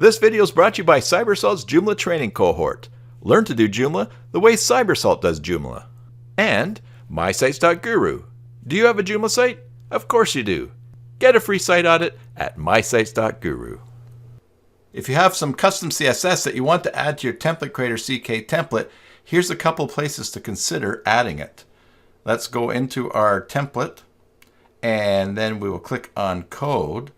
This video is brought to you by Cybersalt's Joomla training cohort. Learn to do Joomla the way Cybersalt does Joomla. And mysites.guru. Do you have a Joomla site? Of course you do. Get a free site audit at mysites.guru. If you have some custom CSS that you want to add to your template creator CK template, here's a couple places to consider adding it. Let's go into our template and then we will click on code.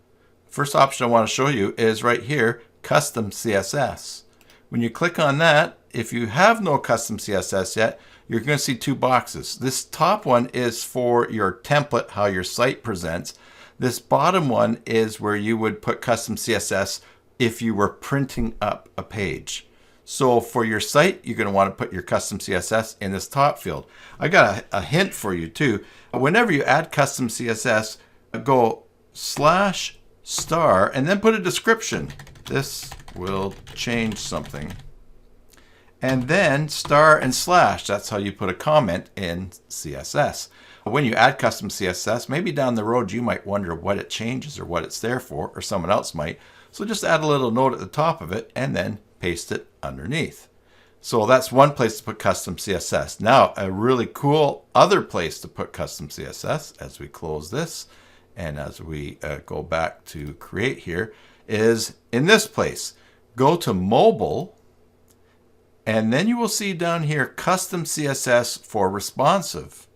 First option I want to show you is right here, custom CSS. When you click on that, if you have no custom CSS yet, you're going to see two boxes. This top one is for your template, how your site presents. This bottom one is where you would put custom CSS if you were printing up a page. So for your site, you're going to want to put your custom CSS in this top field. I got a hint for you too. Whenever you add custom CSS, go /* and then put a description. This will change something. And then star and slash, that's how you put a comment in CSS. When you add custom CSS, maybe down the road you might wonder what it changes or what it's there for, or someone else might. So just add a little note at the top of it and then paste it underneath. So that's one place to put custom CSS. Now, a really cool other place to put custom CSS as we close this and as we go back to create here is in this place. Go to mobile and then you will see down here custom CSS for responsive.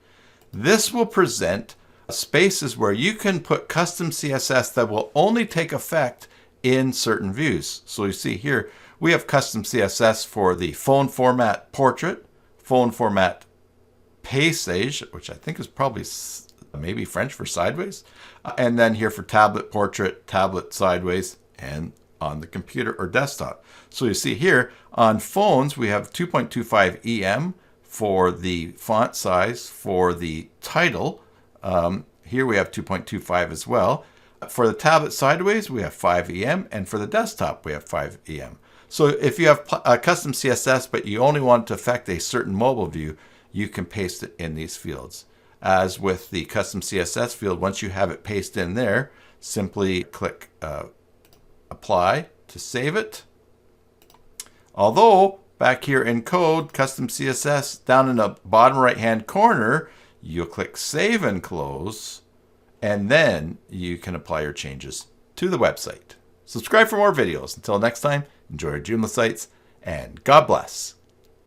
This will present spaces where you can put custom CSS that will only take effect in certain views. So you see here, we have custom CSS for the phone format portrait, phone format paysage, which I think is probably maybe French for sideways, and then here for tablet portrait, tablet sideways, and on the computer or desktop. So you see here on phones, we have 2.25 EM for the font size, for the title. Here we have 2.25 as well. For the tablet sideways, we have 5 EM, and for the desktop, we have 5 EM. So if you have custom CSS, but you only want to affect a certain mobile view, you can paste it in these fields. As with the custom CSS field, once you have it pasted in there, simply click apply to save it. Although back here in code, custom CSS, down in the bottom right hand corner, you'll click save and close, and then you can apply your changes to the website. Subscribe for more videos. Until next time, enjoy your Joomla sites, and God bless.